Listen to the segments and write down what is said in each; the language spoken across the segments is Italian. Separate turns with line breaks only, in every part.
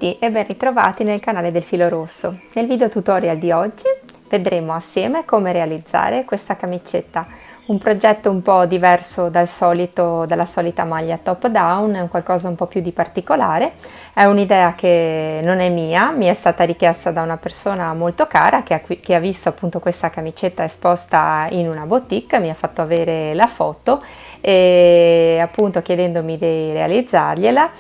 tutti e ben ritrovati nel canale del Filo Rosso. Nel video tutorial di oggi vedremo assieme come realizzare questa camicetta, un progetto un po' diverso dalla solita maglia top down, è un qualcosa un po' più di particolare, è un'idea che non è mia, mi è stata richiesta da una persona molto cara che ha visto appunto questa camicetta esposta in una boutique, mi ha fatto avere la foto e appunto chiedendomi di realizzargliela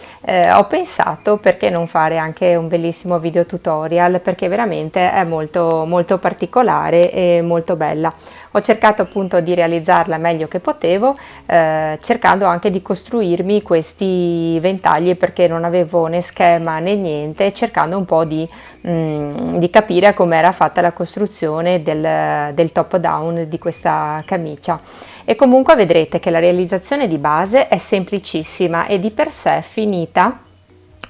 ho pensato perché non fare anche un bellissimo video tutorial, perché veramente è molto particolare e molto bella. Ho cercato appunto di realizzarla meglio che potevo, cercando anche di costruirmi questi ventagli perché non avevo né schema né niente, cercando un po' di capire come era fatta la costruzione del top down di questa camicia. E comunque vedrete che la realizzazione di base è semplicissima e di per sé finita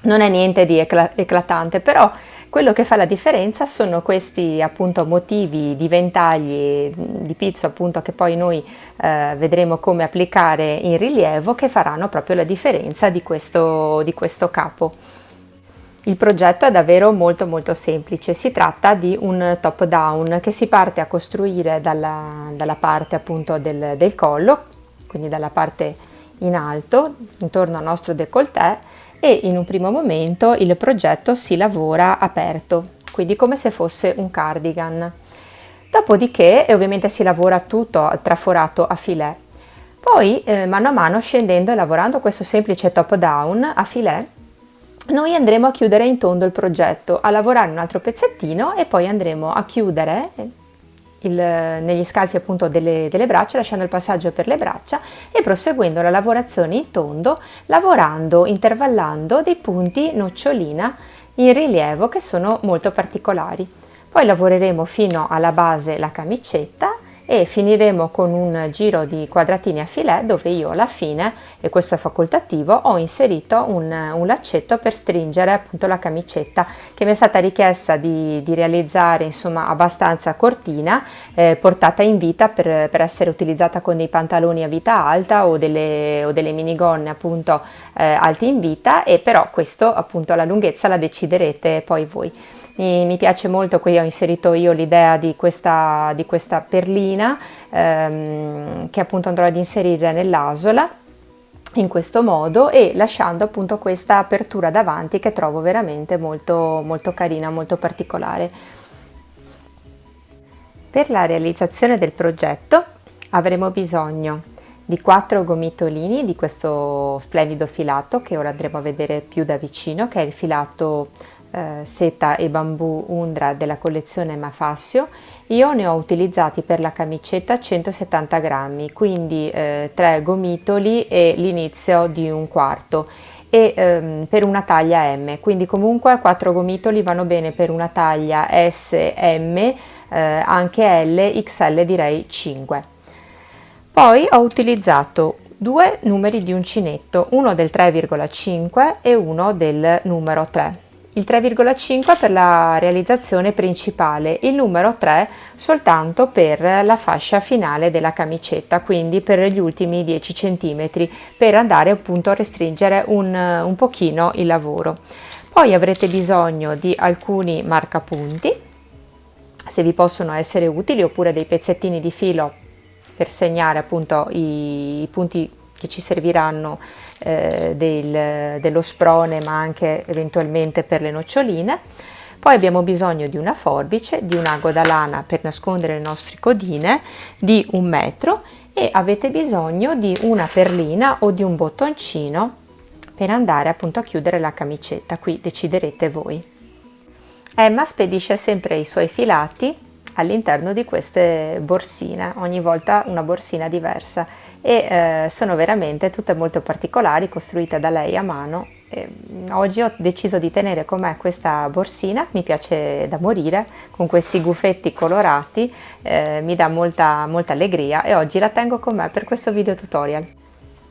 non è niente di eclatante, però quello che fa la differenza sono questi appunto motivi di ventagli di pizzo appunto che poi noi vedremo come applicare in rilievo, che faranno proprio la differenza di questo capo. Il progetto è davvero molto semplice, si tratta di un top down che si parte a costruire dalla parte appunto del collo, quindi dalla parte in alto intorno al nostro décolleté, e in un primo momento il progetto si lavora aperto, quindi come se fosse un cardigan. Dopodiché ovviamente si lavora tutto traforato a filet. Poi mano a mano scendendo e lavorando questo semplice top down a filet, noi andremo a chiudere in tondo il progetto, a lavorare un altro pezzettino e poi andremo a chiudere negli scalfi appunto delle braccia, lasciando il passaggio per le braccia e proseguendo la lavorazione in tondo, lavorando, intervallando dei punti nocciolina in rilievo che sono molto particolari. Poi lavoreremo fino alla base la camicetta e finiremo con un giro di quadratini a filet dove io alla fine, e questo è facoltativo, ho inserito un laccetto per stringere appunto la camicetta, che mi è stata richiesta di realizzare insomma abbastanza cortina, portata in vita per essere utilizzata con dei pantaloni a vita alta o delle minigonne appunto alti in vita, e però questo appunto la lunghezza la deciderete poi voi. Mi piace molto, qui ho inserito io l'idea di questa perlina che appunto andrò ad inserire nell'asola in questo modo, e lasciando appunto questa apertura davanti che trovo veramente molto carina, molto particolare. Per la realizzazione del progetto avremo bisogno di 4 gomitolini di questo splendido filato che ora andremo a vedere più da vicino, che è il filato seta e bambù Undra della collezione Mafascio. Io ne ho utilizzati per la camicetta 170 grammi, quindi 3 gomitoli e l'inizio di un quarto, e per una taglia M, quindi comunque 4 gomitoli vanno bene per una taglia S, M, anche L, XL direi 5. Poi ho utilizzato 2 numeri di uncinetto, uno del 3,5 e uno del numero 3. Il 3,5 per la realizzazione principale, il numero 3 soltanto per la fascia finale della camicetta, quindi per gli ultimi 10 cm, per andare appunto a restringere un pochino il lavoro. Poi avrete bisogno di alcuni marcapunti, se vi possono essere utili, oppure dei pezzettini di filo per segnare appunto i punti che ci serviranno dello sprone, ma anche eventualmente per le noccioline. Poi abbiamo bisogno di una forbice, di un ago da lana per nascondere le nostre codine, di 1 metro, e avete bisogno di una perlina o di un bottoncino per andare appunto a chiudere la camicetta. Qui deciderete voi. Emma spedisce sempre i suoi filati all'interno di queste borsine, ogni volta una borsina diversa, e sono veramente tutte molto particolari, costruite da lei a mano. Oggi ho deciso di tenere con me questa borsina, mi piace da morire, con questi gufetti colorati, mi dà molta allegria, e oggi la tengo con me per questo video tutorial.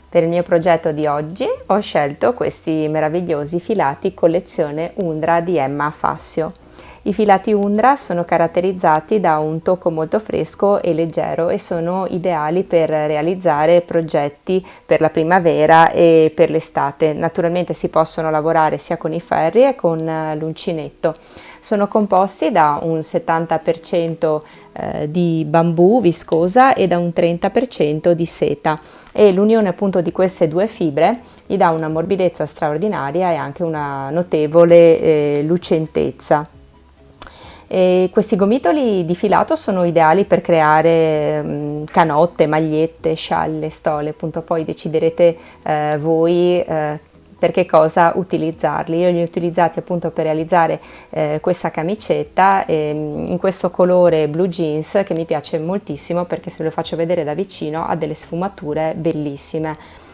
Per il mio progetto di oggi ho scelto questi meravigliosi filati collezione Undra di Emma Fassio. I filati Undra sono caratterizzati da un tocco molto fresco e leggero e sono ideali per realizzare progetti per la primavera e per l'estate. Naturalmente si possono lavorare sia con i ferri che con l'uncinetto. Sono composti da un 70% di bambù viscosa e da un 30% di seta, e l'unione appunto di queste due fibre gli dà una morbidezza straordinaria e anche una notevole lucentezza. E questi gomitoli di filato sono ideali per creare canotte, magliette, scialle, stole, appunto poi deciderete voi per che cosa utilizzarli. Io li ho utilizzati appunto per realizzare questa camicetta in questo colore blue jeans che mi piace moltissimo, perché se lo faccio vedere da vicino ha delle sfumature bellissime.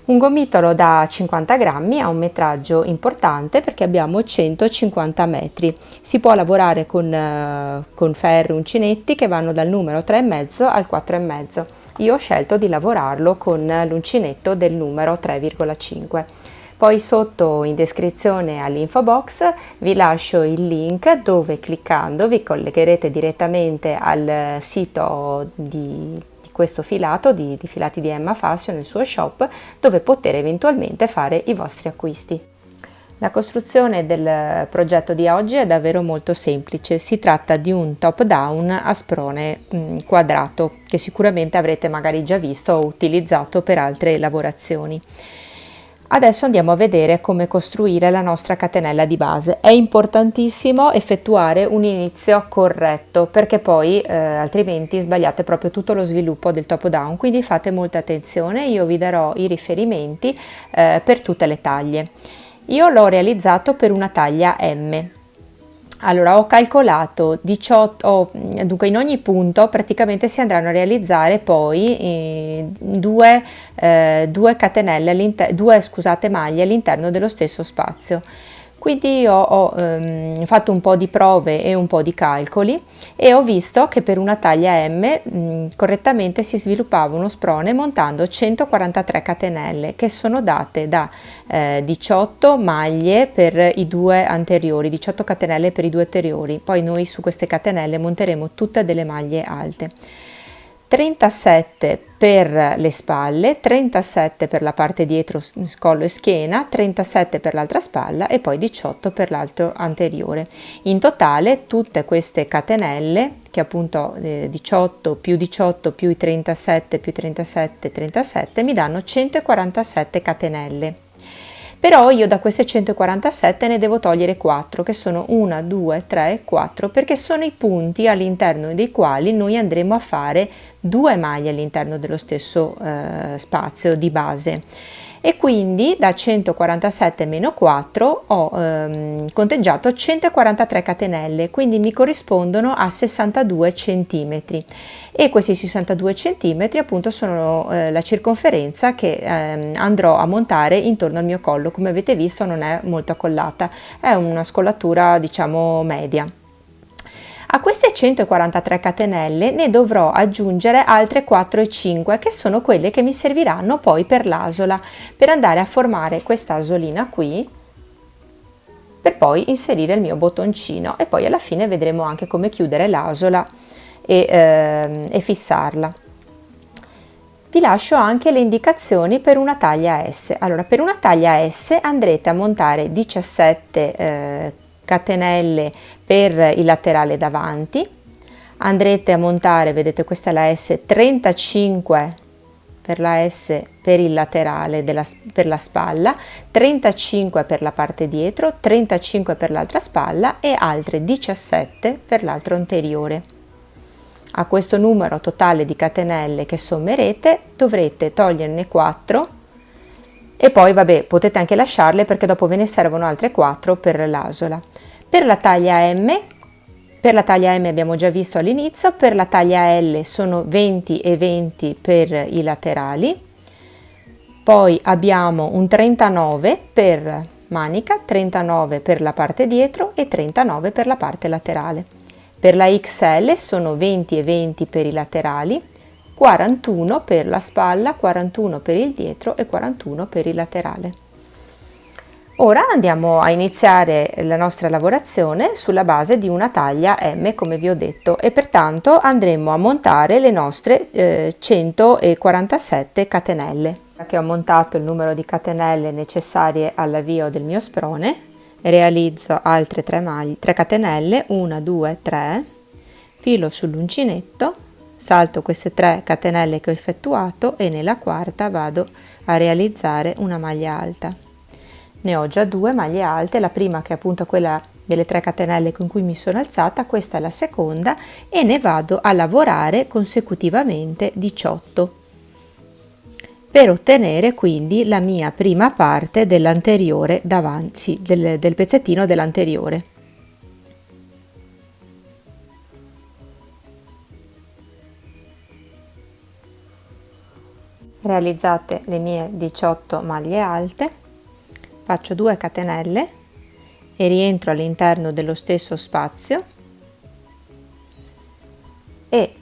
Un gomitolo da 50 grammi ha un metraggio importante perché abbiamo 150 metri. Si può lavorare con ferri uncinetti che vanno dal numero 3,5 al 4,5. Io ho scelto di lavorarlo con l'uncinetto del numero 3,5. Poi sotto in descrizione all'info box vi lascio il link dove cliccando vi collegherete direttamente al sito di questo filato, di filati di Emma Fashion, nel suo shop, dove poter eventualmente fare i vostri acquisti. La costruzione del progetto di oggi è davvero molto semplice. Si tratta di un top down a sprone quadrato che sicuramente avrete magari già visto o utilizzato per altre lavorazioni. Adesso andiamo a vedere come costruire la nostra catenella di base. È importantissimo effettuare un inizio corretto, perché poi altrimenti sbagliate proprio tutto lo sviluppo del top down, quindi fate molta attenzione. Io vi darò i riferimenti per tutte le taglie. Io l'ho realizzato per una taglia M. Allora, ho calcolato 18, dunque in ogni punto praticamente si andranno a realizzare poi due catenelle, maglie all'interno dello stesso spazio. Quindi io ho fatto un po' di prove e un po' di calcoli e ho visto che per una taglia M correttamente si sviluppava uno sprone montando 143 catenelle che sono date da 18 maglie per i due anteriori, 18 catenelle per i due anteriori. Poi noi su queste catenelle monteremo tutte delle maglie alte. 37 per le spalle, 37 per la parte dietro collo e schiena, 37 per l'altra spalla e poi 18 per l'altro anteriore. In totale tutte queste catenelle, che appunto 18 più i 37 più 37 37, mi danno 147 catenelle. Però io da queste 147 ne devo togliere 4, che sono 1, 2, 3, 4, perché sono i punti all'interno dei quali noi andremo a fare due maglie all'interno dello stesso spazio di base. E quindi da 147 meno 4 ho conteggiato 143 catenelle, quindi mi corrispondono a 62 centimetri. E questi 62 centimetri appunto sono la circonferenza che andrò a montare intorno al mio collo. Come avete visto non è molto accollata, è una scollatura diciamo media. A queste 143 catenelle ne dovrò aggiungere altre 4 e 5, che sono quelle che mi serviranno poi per l'asola, per andare a formare questa asolina qui, per poi inserire il mio bottoncino, e poi alla fine vedremo anche come chiudere l'asola e fissarla. Vi lascio anche le indicazioni per una taglia S. Allora, per una taglia S andrete a montare 17 catenelle per il laterale davanti, andrete a montare, vedete questa è la S, 35 per la S per il laterale per la spalla, 35 per la parte dietro, 35 per l'altra spalla e altre 17 per l'altro anteriore. A questo numero totale di catenelle che sommerete dovrete toglierne 4 e poi vabbè potete anche lasciarle perché dopo ve ne servono altre 4 per l'asola. Per la taglia M abbiamo già visto all'inizio, per la taglia L sono 20 e 20 per i laterali, poi abbiamo un 39 per manica, 39 per la parte dietro e 39 per la parte laterale. Per la XL sono 20 e 20 per i laterali, 41 per la spalla, 41 per il dietro e 41 per il laterale. Ora andiamo a iniziare la nostra lavorazione sulla base di una taglia M, come vi ho detto, e pertanto andremo a montare le nostre 147 catenelle. Che ho montato il numero di catenelle necessarie all'avvio del mio sprone, realizzo altre 3 catenelle, 1, 2, 3, filo sull'uncinetto, salto queste 3 catenelle che ho effettuato e nella quarta vado a realizzare una maglia alta. Ne ho già 2 maglie alte, la prima che è appunto quella delle 3 catenelle con cui mi sono alzata, questa è la seconda e ne vado a lavorare consecutivamente 18 per ottenere quindi la mia prima parte dell'anteriore davanti, del pezzettino dell'anteriore. Realizzate le mie 18 maglie alte, faccio 2 catenelle e rientro all'interno dello stesso spazio e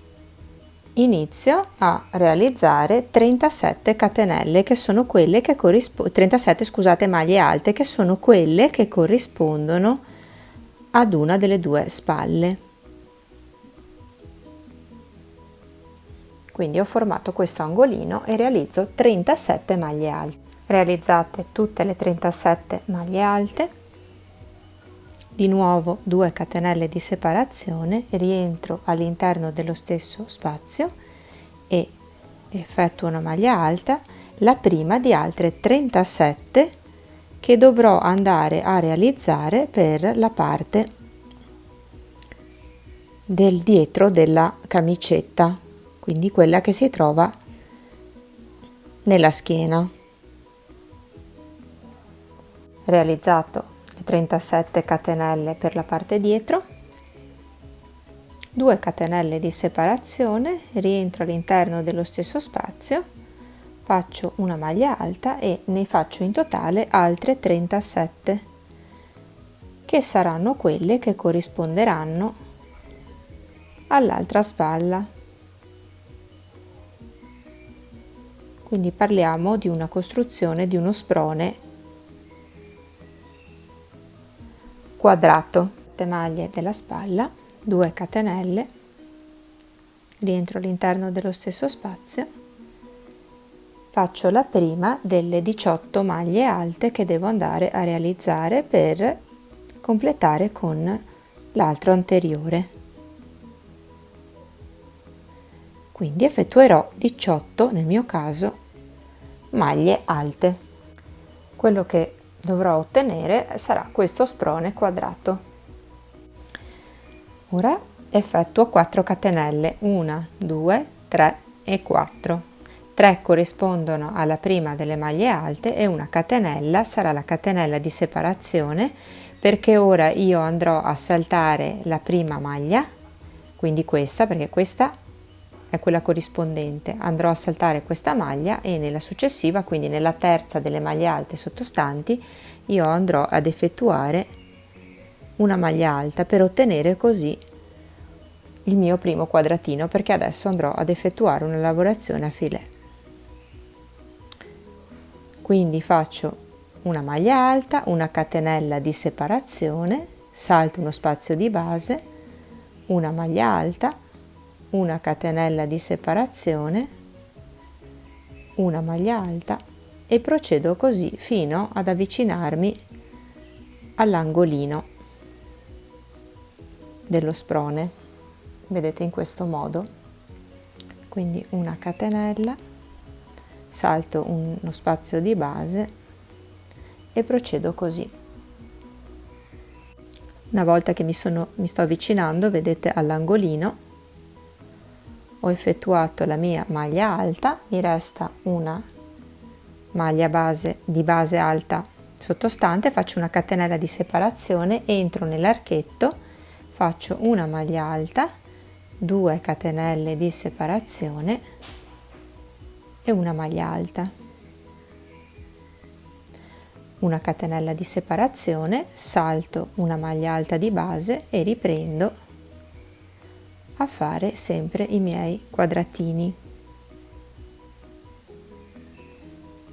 inizio a realizzare 37 catenelle che sono quelle che 37, scusate, maglie alte che sono quelle che corrispondono ad una delle 2 spalle. Quindi ho formato questo angolino e realizzo 37 maglie alte. Realizzate tutte le 37 maglie alte, di nuovo 2 catenelle di separazione, rientro all'interno dello stesso spazio e effettuo una maglia alta, la prima di altre 37 che dovrò andare a realizzare per la parte del dietro della camicetta, quindi quella che si trova nella schiena. Realizzato le 37 catenelle per la parte dietro, 2 catenelle di separazione, rientro all'interno dello stesso spazio, faccio una maglia alta e ne faccio in totale altre 37 che saranno quelle che corrisponderanno all'altra spalla. Quindi parliamo di una costruzione di uno sprone quadrato. 7 maglie della spalla, 2 catenelle, rientro all'interno dello stesso spazio, faccio la prima delle 18 maglie alte che devo andare a realizzare per completare con l'altro anteriore. Quindi effettuerò 18, nel mio caso, maglie alte. Quello che dovrò ottenere sarà questo sprone quadrato. Ora effettuo 4 catenelle, 1, 2, 3 e 4. 3 corrispondono alla prima delle maglie alte e una catenella sarà la catenella di separazione, perché ora io andrò a saltare la prima maglia, quindi questa, perché questa è quella corrispondente, andrò a saltare questa maglia e nella successiva, quindi nella terza delle maglie alte sottostanti, io andrò ad effettuare una maglia alta per ottenere così il mio primo quadratino, perché adesso andrò ad effettuare una lavorazione a filet. Quindi faccio una maglia alta, una catenella di separazione, salto uno spazio di base, una maglia alta, una catenella di separazione, una maglia alta e procedo così fino ad avvicinarmi all'angolino dello sprone. Vedete, in questo modo. Quindi una catenella, salto uno spazio di base e procedo così. Una volta che mi sto avvicinando, vedete, all'angolino, ho effettuato la mia maglia alta, mi resta una maglia di base alta sottostante, faccio una catenella di separazione, entro nell'archetto, faccio una maglia alta, 2 catenelle di separazione e una maglia alta, una catenella di separazione, salto una maglia alta di base e riprendo a fare sempre i miei quadratini.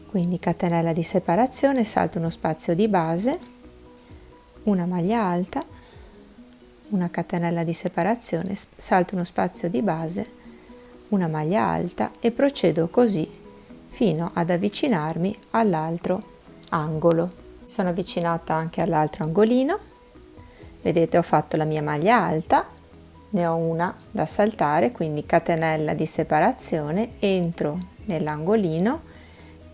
Quindi catenella di separazione, salto uno spazio di base, una maglia alta, una catenella di separazione, salto uno spazio di base, una maglia alta e procedo così fino ad avvicinarmi all'altro angolo. Sono avvicinata anche all'altro angolino, vedete ho fatto la mia maglia alta, ne ho una da saltare, quindi catenella di separazione, entro nell'angolino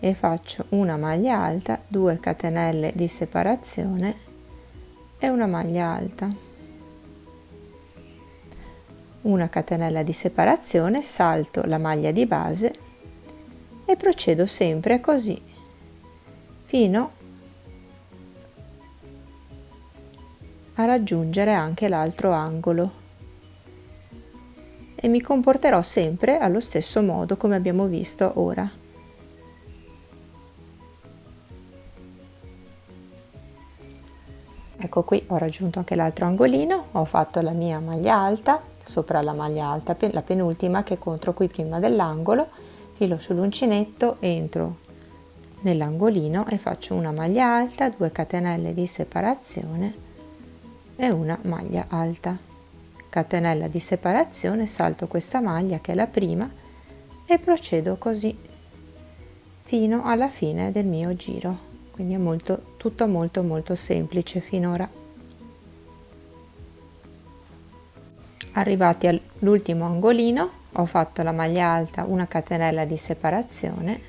e faccio una maglia alta, 2 catenelle di separazione e una maglia alta, una catenella di separazione, salto la maglia di base e procedo sempre così fino a raggiungere anche l'altro angolo e mi comporterò sempre allo stesso modo come abbiamo visto ora. Ecco qui ho raggiunto anche l'altro angolino, ho fatto la mia maglia alta, sopra la maglia alta, la penultima che contro qui prima dell'angolo, filo sull'uncinetto, entro nell'angolino e faccio una maglia alta, 2 catenelle di separazione e una maglia alta, catenella di separazione, salto questa maglia che è la prima e procedo così fino alla fine del mio giro. Quindi è tutto molto semplice finora. Arrivati all'ultimo angolino ho fatto la maglia alta, una catenella di separazione,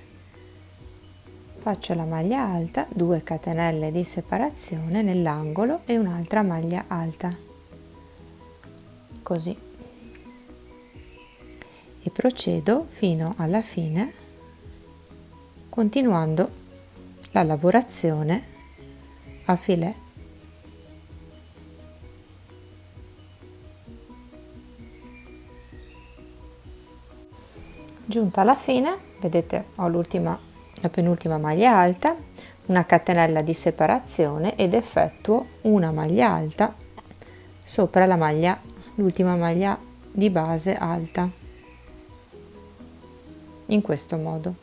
faccio la maglia alta, 2 catenelle di separazione nell'angolo e un'altra maglia alta, così, e procedo fino alla fine continuando la lavorazione a filet. Giunta alla fine, vedete ho la penultima maglia alta, una catenella di separazione ed effettuo una maglia alta sopra l'ultima maglia di base alta, in questo modo.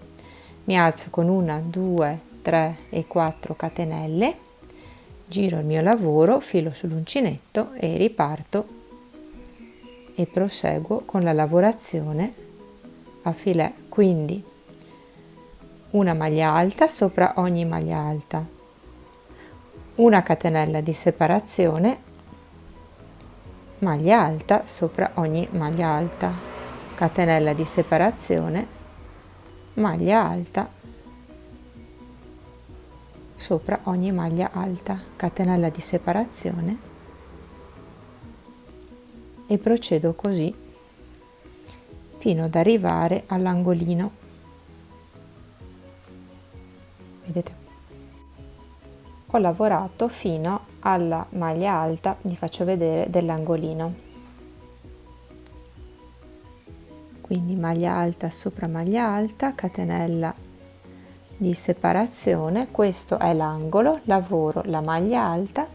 Mi alzo con 1, 2, 3 e 4 catenelle, giro il mio lavoro, filo sull'uncinetto e riparto e proseguo con la lavorazione a filet, quindi una maglia alta sopra ogni maglia alta, una catenella di separazione, maglia alta sopra ogni maglia alta, catenella di separazione, maglia alta sopra ogni maglia alta, catenella di separazione e procedo così fino ad arrivare all'angolino. Vedete? Ho lavorato fino alla maglia alta, vi faccio vedere, dell'angolino. Quindi maglia alta sopra maglia alta, catenella di separazione, questo è l'angolo, lavoro la maglia alta,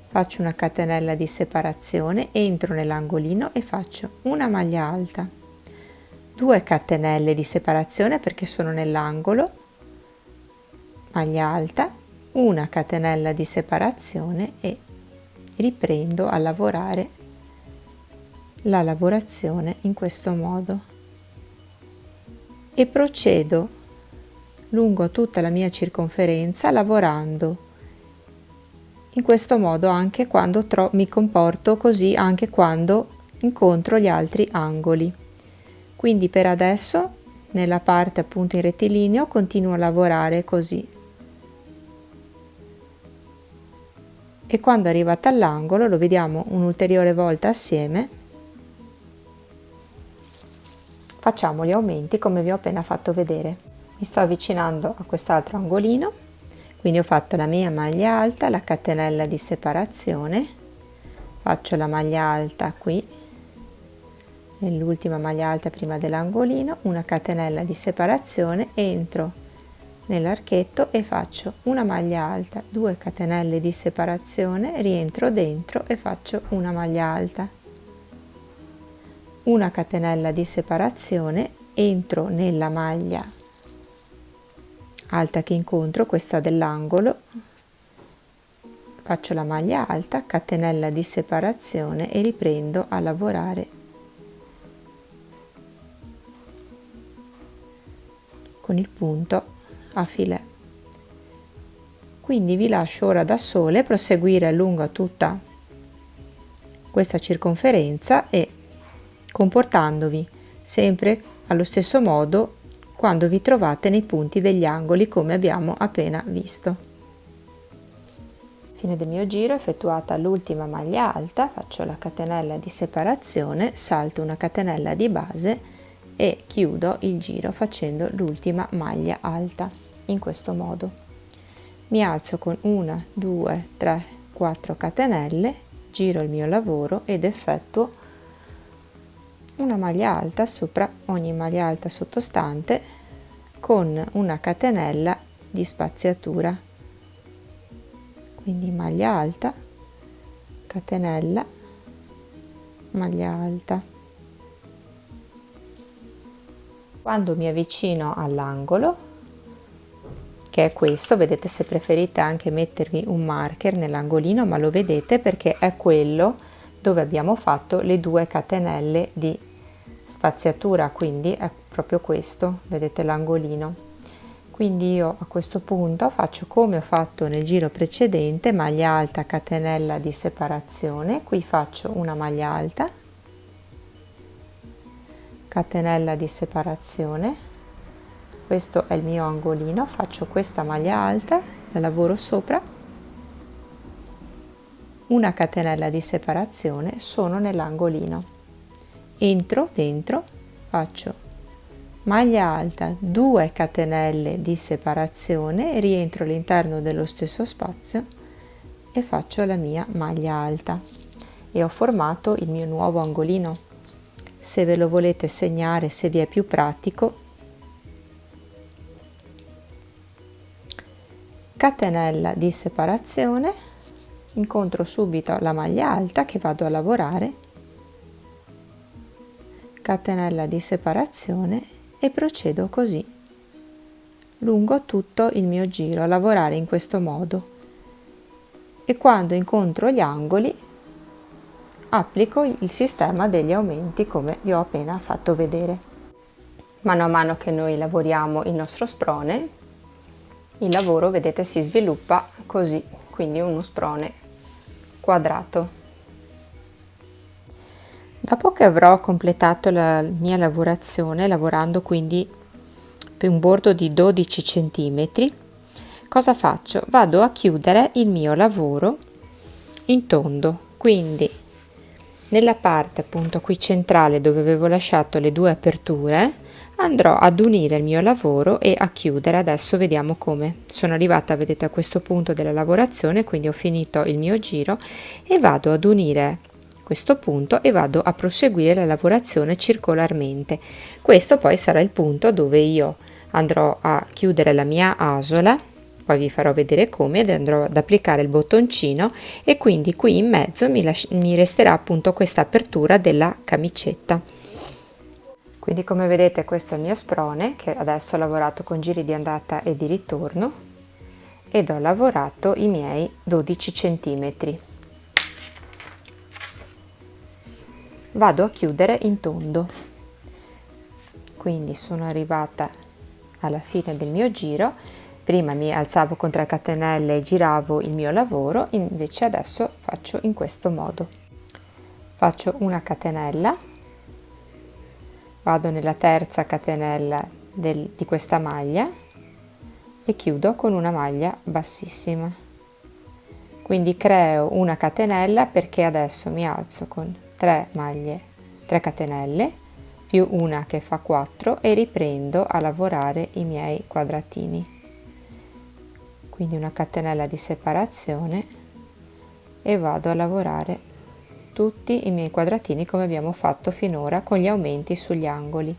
faccio una catenella di separazione, entro nell'angolino e faccio una maglia alta, 2 catenelle di separazione perché sono nell'angolo, maglia alta, una catenella di separazione e riprendo a lavorare la lavorazione in questo modo e procedo lungo tutta la mia circonferenza lavorando in questo modo anche quando mi comporto così anche quando incontro gli altri angoli. Quindi per adesso nella parte appunto in rettilineo continuo a lavorare così e quando arrivata all'angolo lo vediamo un'ulteriore volta assieme, facciamo gli aumenti come vi ho appena fatto vedere. Mi sto avvicinando a quest'altro angolino, quindi ho fatto la mia maglia alta, la catenella di separazione, faccio la maglia alta qui nell'ultima maglia alta prima dell'angolino, una catenella di separazione, entro nell'archetto e faccio una maglia alta, 2 catenelle di separazione, rientro dentro e faccio una maglia alta, una catenella di separazione, entro nella maglia alta che incontro, questa dell'angolo, faccio la maglia alta, catenella di separazione e riprendo a lavorare con il punto a filet. Quindi vi lascio ora da sole proseguire lungo tutta questa circonferenza e comportandovi sempre allo stesso modo quando vi trovate nei punti degli angoli, come abbiamo appena visto. Fine del mio giro, effettuata l'ultima maglia alta, faccio la catenella di separazione, salto una catenella di base e chiudo il giro facendo l'ultima maglia alta in questo modo. Mi alzo con 1, 2, 3, 4 catenelle, giro il mio lavoro ed effettuo una maglia alta sopra ogni maglia alta sottostante con una catenella di spaziatura. Quindi maglia alta, catenella, maglia alta. Quando mi avvicino all'angolo, che è questo, vedete, se preferite anche mettervi un marker nell'angolino, ma lo vedete perché è quello dove abbiamo fatto le 2 catenelle di spaziatura, quindi è proprio questo, vedete l'angolino. Quindi io a questo punto faccio come ho fatto nel giro precedente, maglia alta, catenella di separazione, qui faccio una maglia alta, catenella di separazione, questo è il mio angolino, faccio questa maglia alta, la lavoro sopra, una catenella di separazione, sono nell'angolino, entro dentro, faccio maglia alta, 2 catenelle di separazione, rientro all'interno dello stesso spazio e faccio la mia maglia alta e ho formato il mio nuovo angolino. Se ve lo volete segnare, se vi è più pratico, catenella di separazione, incontro subito la maglia alta che vado a lavorare, catenella di separazione e procedo così lungo tutto il mio giro a lavorare in questo modo, e quando incontro gli angoli applico il sistema degli aumenti come vi ho appena fatto vedere. Mano a mano che noi lavoriamo il nostro sprone, il lavoro, vedete, si sviluppa così, quindi uno sprone quadrato. Dopo che avrò completato la mia lavorazione, lavorando quindi per un bordo di 12 cm, cosa faccio? Vado a chiudere il mio lavoro in tondo, quindi nella parte appunto qui centrale dove avevo lasciato le 2 aperture andrò ad unire il mio lavoro e a chiudere. Adesso vediamo come. Sono arrivata, vedete, a questo punto della lavorazione, quindi ho finito il mio giro e vado ad unire questo punto e vado a proseguire la lavorazione circolarmente. Questo poi sarà il punto dove io andrò a chiudere la mia asola, poi vi farò vedere come, ed andrò ad applicare il bottoncino e quindi qui in mezzo mi resterà appunto questa apertura della camicetta. Quindi come vedete questo è il mio sprone, che adesso ho lavorato con giri di andata e di ritorno ed ho lavorato i miei 12 centimetri. Vado a chiudere in tondo, quindi sono arrivata alla fine del mio giro. Prima mi alzavo con 3 catenelle e giravo il mio lavoro, invece adesso faccio in questo modo. Faccio una catenella, vado nella terza catenella di questa maglia e chiudo con una maglia bassissima. Quindi creo una catenella perché adesso mi alzo con 3 catenelle più una che fa 4 e riprendo a lavorare i miei quadratini. Quindi una catenella di separazione e vado a lavorare tutti i miei quadratini come abbiamo fatto finora con gli aumenti sugli angoli,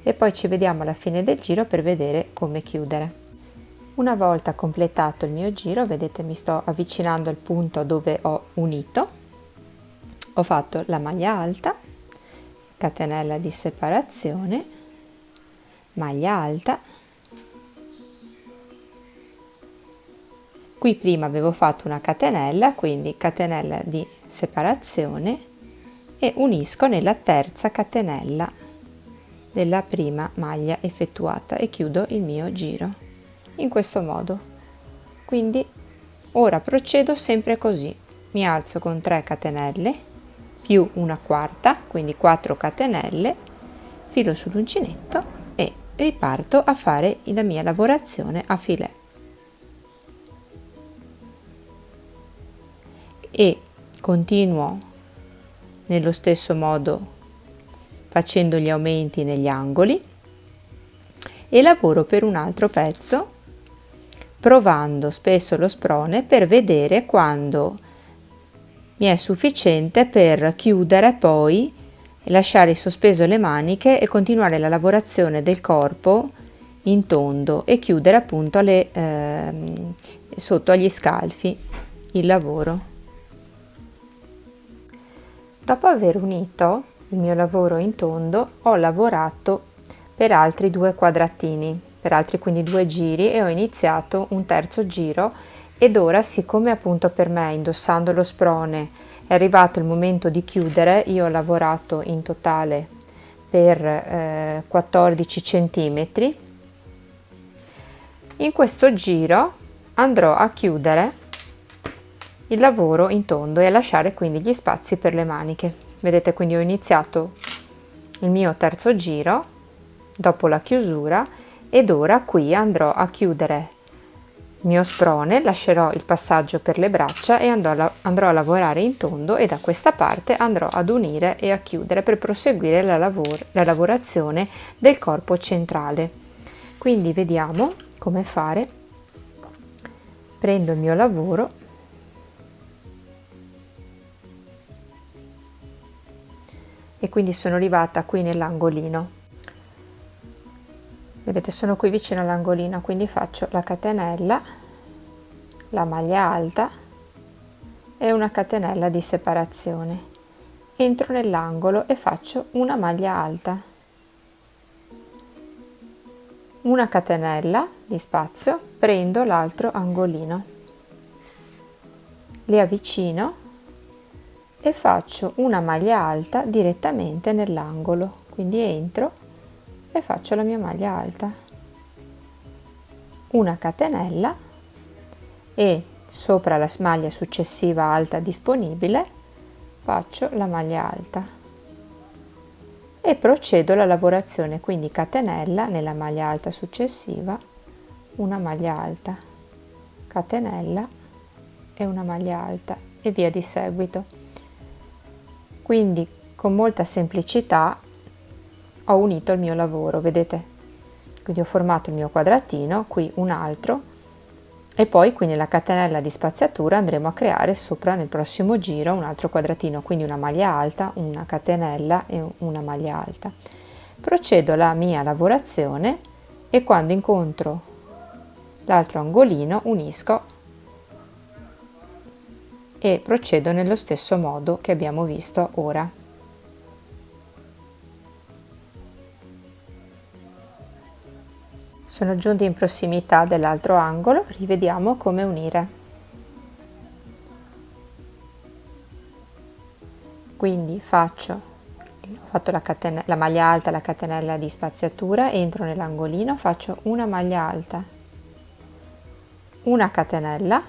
e poi ci vediamo alla fine del giro per vedere come chiudere. Una volta completato il mio giro, vedete, mi sto avvicinando al punto dove ho unito. Ho fatto la maglia alta, catenella di separazione, maglia alta, Qui prima avevo fatto una catenella, quindi catenella di separazione, e unisco nella terza catenella della prima maglia effettuata e chiudo il mio giro in questo modo. Quindi ora procedo sempre così: mi alzo con 3 catenelle più una quarta, quindi 4 catenelle, filo sull'uncinetto e riparto a fare la mia lavorazione a filet. E continuo nello stesso modo facendo gli aumenti negli angoli e lavoro per un altro pezzo, provando spesso lo sprone per vedere quando mi è sufficiente per chiudere poi, lasciare sospeso le maniche e continuare la lavorazione del corpo in tondo e chiudere appunto sotto agli scalfi il lavoro. Dopo aver unito il mio lavoro in tondo, ho lavorato per altri 2 quadratini, per altri quindi 2 giri, e ho iniziato un terzo giro. Ed ora, siccome appunto per me, indossando lo sprone, è arrivato il momento di chiudere, io ho lavorato in totale per 14 centimetri. In questo giro andrò a chiudere il lavoro in tondo e a lasciare quindi gli spazi per le maniche. Vedete, quindi ho iniziato il mio terzo giro dopo la chiusura ed ora qui andrò a chiudere il mio sprone, lascerò il passaggio per le braccia e andrò a lavorare in tondo, e da questa parte andrò ad unire e a chiudere per proseguire la lavorazione del corpo centrale. Quindi vediamo come fare. Prendo il mio lavoro e quindi sono arrivata qui nell'angolino. Vedete, sono qui vicino all'angolino, quindi faccio la catenella, la maglia alta e una catenella di separazione. Entro nell'angolo e faccio una maglia alta, una catenella di spazio, prendo l'altro angolino, li avvicino e faccio una maglia alta direttamente nell'angolo, quindi entro e faccio la mia maglia alta, una catenella e sopra la maglia successiva alta disponibile faccio la maglia alta e procedo la lavorazione, quindi catenella nella maglia alta successiva, una maglia alta, catenella e una maglia alta e via di seguito. Quindi con molta semplicità ho unito il mio lavoro, vedete? Quindi ho formato il mio quadratino, qui un altro, e poi qui nella catenella di spaziatura andremo a creare sopra nel prossimo giro un altro quadratino, quindi una maglia alta, una catenella e una maglia alta. Procedo la mia lavorazione e quando incontro l'altro angolino unisco e procedo nello stesso modo che abbiamo visto ora. Sono giunti in prossimità dell'altro angolo, rivediamo come unire. Quindi ho fatto la maglia alta, la catenella di spaziatura, entro nell'angolino, faccio una maglia alta, una catenella,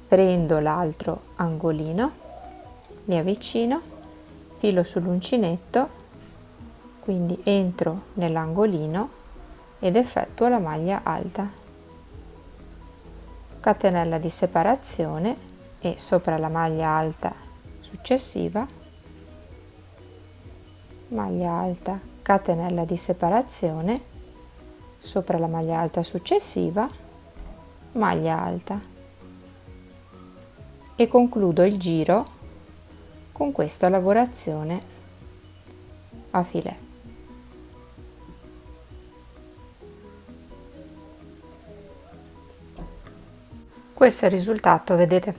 prendo l'altro angolino, li avvicino, filo sull'uncinetto, quindi entro nell'angolino ed effettuo la maglia alta, catenella di separazione e sopra la maglia alta successiva, maglia alta, catenella di separazione, sopra la maglia alta successiva, maglia alta e concludo il giro con questa lavorazione a filet. Questo è il risultato, vedete,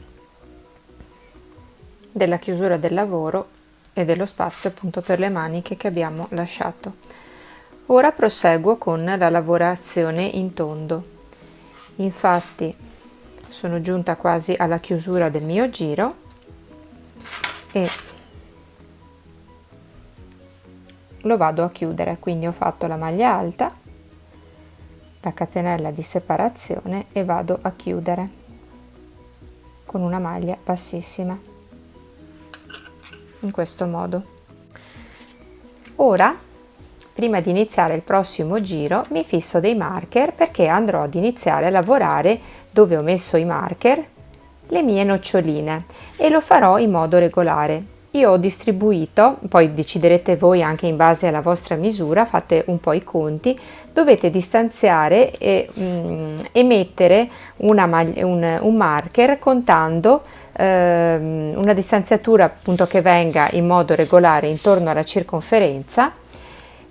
della chiusura del lavoro e dello spazio appunto per le maniche che abbiamo lasciato. Ora proseguo con la lavorazione in tondo. Infatti sono giunta quasi alla chiusura del mio giro e lo vado a chiudere. Quindi ho fatto la maglia alta, la catenella di separazione e vado a chiudere con una maglia bassissima in questo modo. Ora, prima di iniziare il prossimo giro, mi fisso dei marker perché andrò ad iniziare a lavorare dove ho messo i marker le mie noccioline e lo farò in modo regolare. Io ho distribuito, poi deciderete voi anche in base alla vostra misura, fate un po' i conti, dovete distanziare e mettere un marker contando una distanziatura appunto che venga in modo regolare intorno alla circonferenza.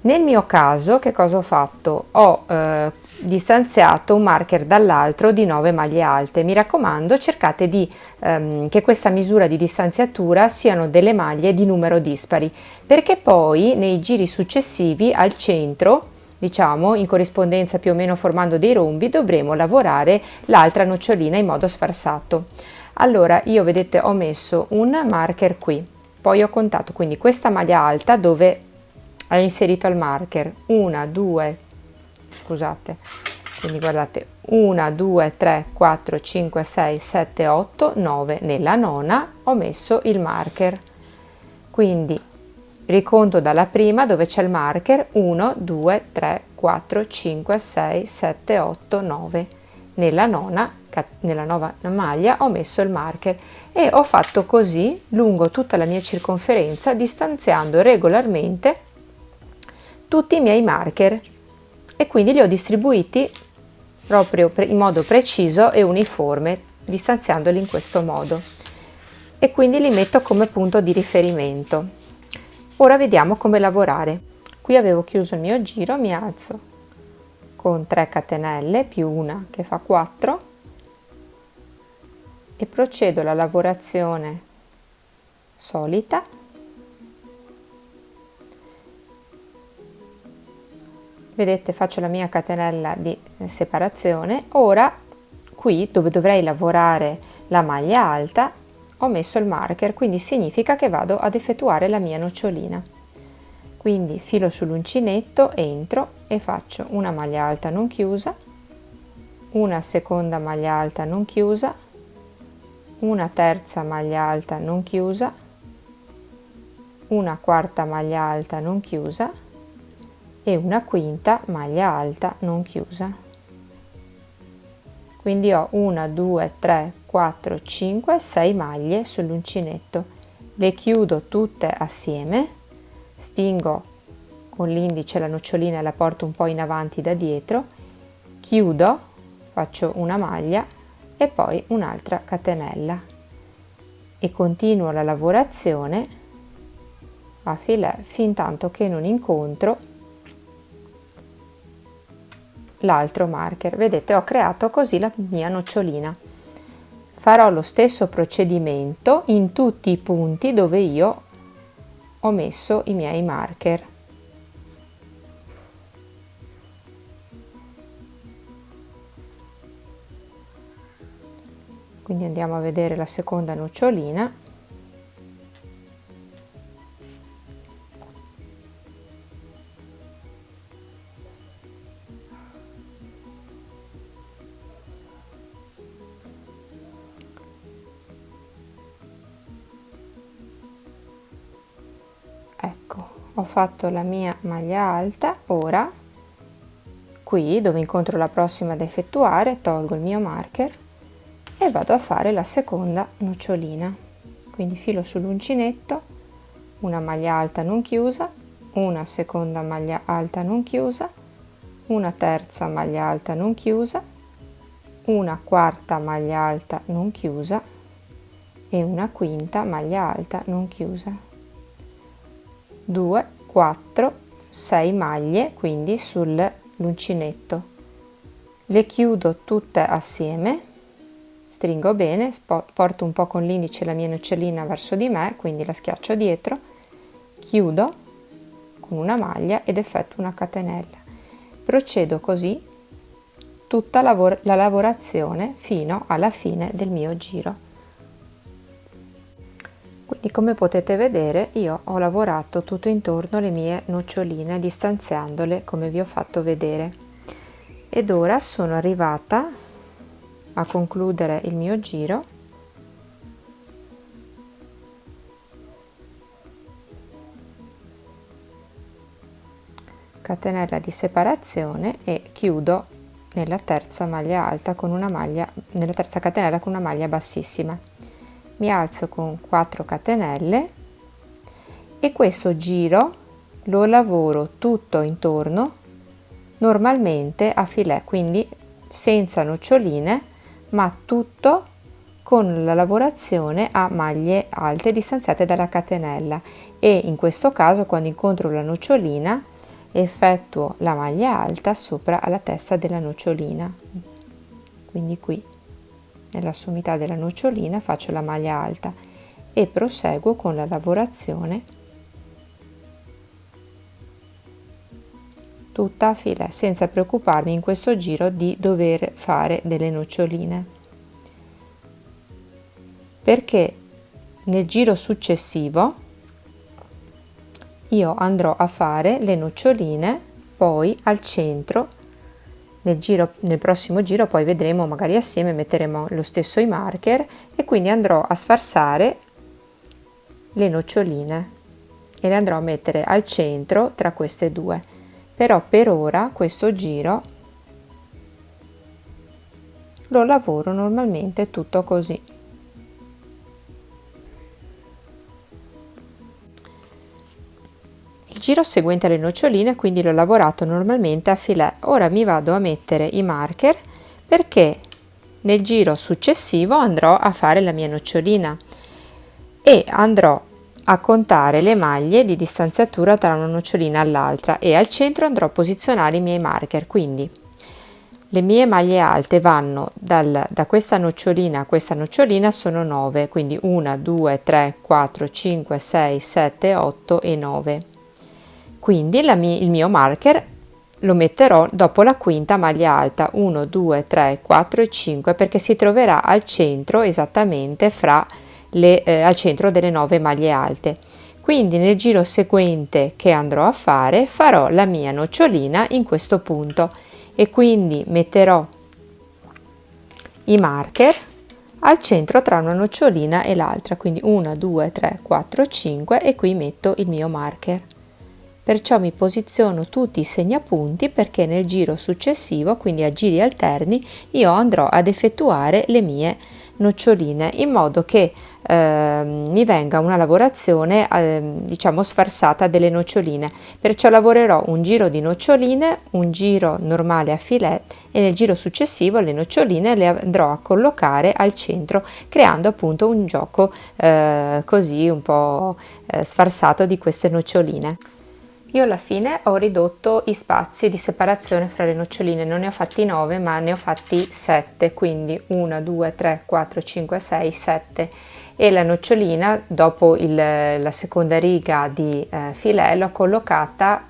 Nel mio caso, che cosa ho fatto? Ho distanziato un marker dall'altro di 9 maglie alte. Mi raccomando, cercate che questa misura di distanziatura siano delle maglie di numero dispari, perché poi nei giri successivi al centro, diciamo in corrispondenza più o meno formando dei rombi, dovremo lavorare l'altra nocciolina in modo sfarsato. Allora io, vedete, ho messo un marker qui, poi ho contato quindi questa maglia alta dove ho inserito il marker 1, 2, scusate, quindi guardate, 1, 2, 3, 4, 5, 6, 7, 8, 9, nella nona ho messo il marker, quindi riconto dalla prima dove c'è il marker 1, 2, 3, 4, 5, 6, 7, 8, 9, nella nona maglia ho messo il marker e ho fatto così lungo tutta la mia circonferenza, distanziando regolarmente tutti i miei marker e quindi li ho distribuiti proprio in modo preciso e uniforme, distanziandoli in questo modo, e quindi li metto come punto di riferimento. Ora vediamo come lavorare. Qui avevo chiuso il mio giro, mi alzo con 3 catenelle più una che fa 4 e procedo alla lavorazione solita. Vedete, faccio la mia catenella di separazione. Ora qui dove dovrei lavorare la maglia alta ho messo il marker, quindi significa che vado ad effettuare la mia nocciolina. Quindi filo sull'uncinetto, entro e faccio una maglia alta non chiusa, una seconda maglia alta non chiusa, una terza maglia alta non chiusa, una quarta maglia alta non chiusa e una quinta maglia alta non chiusa. Quindi ho 1, 2, 3, 4, 5, 6 maglie sull'uncinetto. Le chiudo tutte assieme, spingo con l'indice la nocciolina e la porto un po' in avanti da dietro, chiudo, faccio una maglia e poi un'altra catenella e continuo la lavorazione a filet fin tanto che non incontro l'altro marker. Vedete, ho creato così la mia nocciolina. Farò lo stesso procedimento in tutti i punti dove io ho messo i miei marker. Quindi andiamo a vedere la seconda nocciolina. Ecco, ho fatto la mia maglia alta. Ora qui dove incontro la prossima da effettuare tolgo il mio marker e vado a fare la seconda nocciolina. Quindi filo sull'uncinetto, una maglia alta non chiusa, una seconda maglia alta non chiusa, una terza maglia alta non chiusa, una quarta maglia alta non chiusa e una quinta maglia alta non chiusa. 2, 4, 6 maglie quindi sull'uncinetto. Le chiudo tutte assieme, stringo bene, porto un po' con l'indice la mia nocciolina verso di me, quindi la schiaccio dietro, chiudo con una maglia ed effettuo una catenella. Procedo così tutta la lavorazione fino alla fine del mio giro. Quindi, come potete vedere, io ho lavorato tutto intorno le mie noccioline, distanziandole come vi ho fatto vedere, ed ora sono arrivata a concludere il mio giro. Catenella di separazione e chiudo nella terza maglia alta con una maglia, nella terza catenella con una maglia bassissima. Mi alzo con 4 catenelle e questo giro lo lavoro tutto intorno normalmente a filet, quindi senza noccioline, ma tutto con la lavorazione a maglie alte distanziate dalla catenella, e in questo caso, quando incontro la nocciolina, effettuo la maglia alta sopra alla testa della nocciolina, quindi qui nella sommità della nocciolina faccio la maglia alta e proseguo con la lavorazione tutta a filet, senza preoccuparmi in questo giro di dover fare delle noccioline, perché nel giro successivo io andrò a fare le noccioline poi al centro. Nel prossimo giro poi vedremo, magari assieme metteremo lo stesso i marker, e quindi andrò a sfarsare le noccioline e le andrò a mettere al centro tra queste due. Però per ora questo giro lo lavoro normalmente tutto così. Il giro seguente alle noccioline quindi l'ho lavorato normalmente a filet. Ora mi vado a mettere i marker, perché nel giro successivo andrò a fare la mia nocciolina e andrò a contare le maglie di distanziatura tra una nocciolina all'altra, e al centro andrò a posizionare i miei marker. Quindi le mie maglie alte vanno da questa nocciolina a questa nocciolina, sono 9, quindi 1 2 3 4 5 6 7 8 e 9. Quindi il mio marker lo metterò dopo la quinta maglia alta, 1 2 3 4 e 5, perché si troverà al centro, esattamente fra al centro delle 9 maglie alte. Quindi nel giro seguente che andrò a fare farò la mia nocciolina in questo punto, e quindi metterò i marker al centro tra una nocciolina e l'altra, quindi 1 2 3 4 5, e qui metto il mio marker. Perciò mi posiziono tutti i segnapunti, perché nel giro successivo, quindi a giri alterni, io andrò ad effettuare le mie noccioline, in modo che mi venga una lavorazione diciamo sfarsata delle noccioline. Perciò lavorerò un giro di noccioline, un giro normale a filet, e nel giro successivo le noccioline le andrò a collocare al centro, creando appunto un gioco così un po' sfarsato di queste noccioline. Io alla fine ho ridotto i spazi di separazione fra le noccioline, non ne ho fatti 9 ma ne ho fatti 7, quindi 1 2 3 4 5 6 7, e la nocciolina dopo la seconda riga di filet l'ho collocata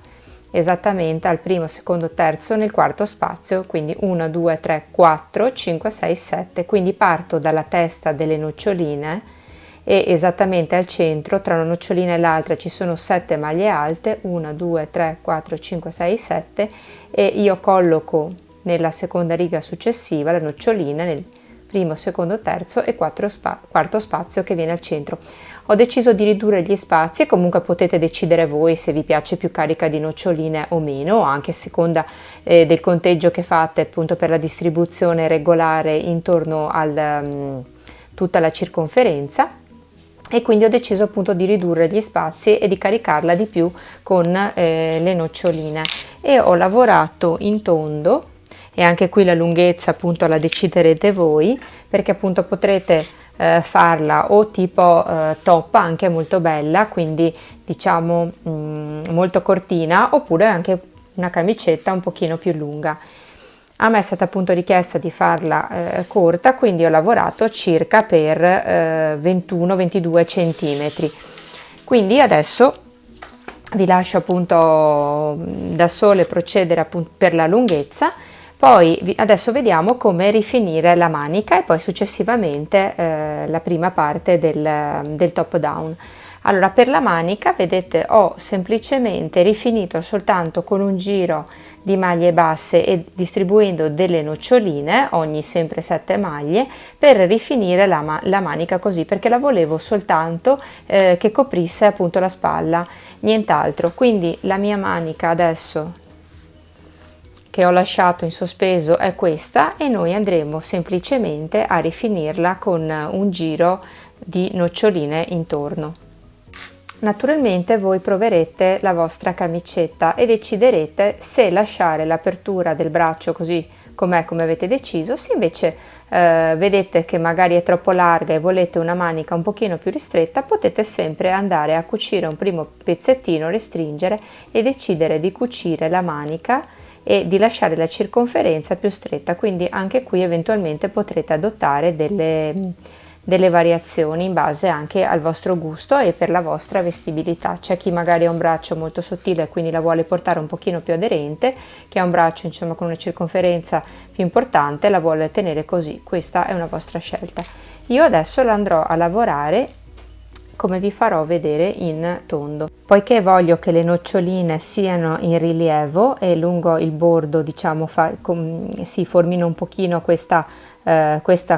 esattamente al primo, secondo, terzo, nel quarto spazio, quindi 1 2 3 4 5 6 7, quindi parto dalla testa delle noccioline e esattamente al centro tra una nocciolina e l'altra ci sono 7 maglie alte, 1 2 3 4 5 6 7, e io colloco nella seconda riga successiva la nocciolina nel primo, secondo, terzo e quarto spazio che viene al centro. Ho deciso di ridurre gli spazi, comunque potete decidere voi se vi piace più carica di noccioline o meno, anche a seconda del conteggio che fate appunto per la distribuzione regolare intorno a tutta la circonferenza. E quindi ho deciso appunto di ridurre gli spazi e di caricarla di più con le noccioline, e ho lavorato in tondo, e anche qui la lunghezza appunto la deciderete voi, perché appunto potrete farla o tipo top, anche molto bella, quindi diciamo molto cortina, oppure anche una camicetta un pochino più lunga. A me è stata appunto richiesta di farla corta, quindi ho lavorato circa per 21-22 centimetri. Quindi adesso vi lascio appunto da sole procedere appunto per la lunghezza, Poi adesso vediamo come rifinire la manica e poi successivamente la prima parte del top down. Allora, per la manica, vedete, ho semplicemente rifinito soltanto con un giro di maglie basse e distribuendo delle noccioline, ogni sempre 7 maglie, per rifinire la manica così, perché la volevo soltanto che coprisse appunto la spalla, nient'altro. Quindi la mia manica adesso che ho lasciato in sospeso è questa, e noi andremo semplicemente a rifinirla con un giro di noccioline intorno. Naturalmente voi proverete la vostra camicetta e deciderete se lasciare l'apertura del braccio così com'è, come avete deciso. Se invece vedete che magari è troppo larga e volete una manica un pochino più ristretta, potete sempre andare a cucire un primo pezzettino, restringere e decidere di cucire la manica e di lasciare la circonferenza più stretta. Quindi anche qui eventualmente potrete adottare delle variazioni in base anche al vostro gusto e per la vostra vestibilità. C'è chi magari ha un braccio molto sottile e quindi la vuole portare un pochino più aderente, chi ha un braccio insomma con una circonferenza più importante la vuole tenere così. Questa è una vostra scelta. Io adesso la andrò a lavorare come vi farò vedere in tondo. Poiché voglio che le noccioline siano in rilievo e lungo il bordo, diciamo, si formino un pochino questa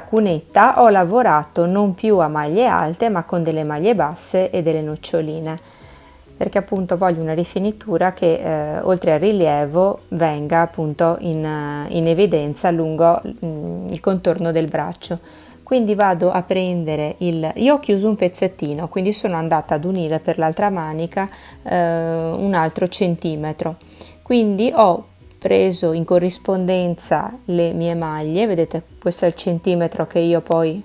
cunetta, ho lavorato non più a maglie alte ma con delle maglie basse e delle noccioline, perché appunto voglio una rifinitura che oltre al rilievo venga appunto in evidenza lungo il contorno del braccio. Quindi vado a prendere io ho chiuso un pezzettino, quindi sono andata ad unire per l'altra manica un altro centimetro, quindi ho preso in corrispondenza le mie maglie, vedete questo è il centimetro che io poi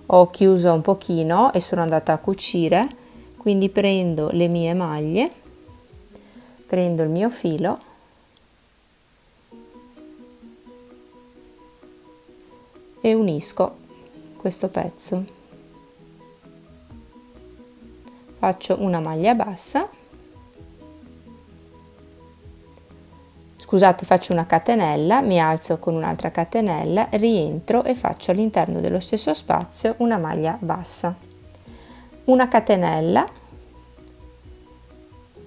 ho chiuso un pochino e sono andata a cucire. Quindi prendo le mie maglie, prendo il mio filo e unisco questo pezzo, faccio una maglia bassa, scusate, faccio una catenella, mi alzo con un'altra catenella, rientro e faccio all'interno dello stesso spazio una maglia bassa, una catenella,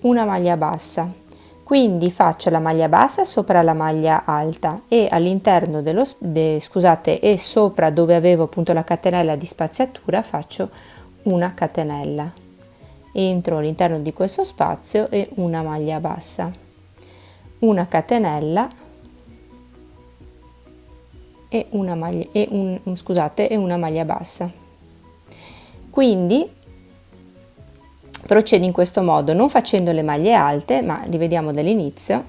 una maglia bassa. Quindi faccio la maglia bassa sopra la maglia alta e all'interno e sopra dove avevo appunto la catenella di spaziatura faccio una catenella, entro all'interno di questo spazio e una maglia bassa, una catenella e una maglia bassa. Quindi procedo in questo modo, non facendo le maglie alte, ma rivediamo dall'inizio.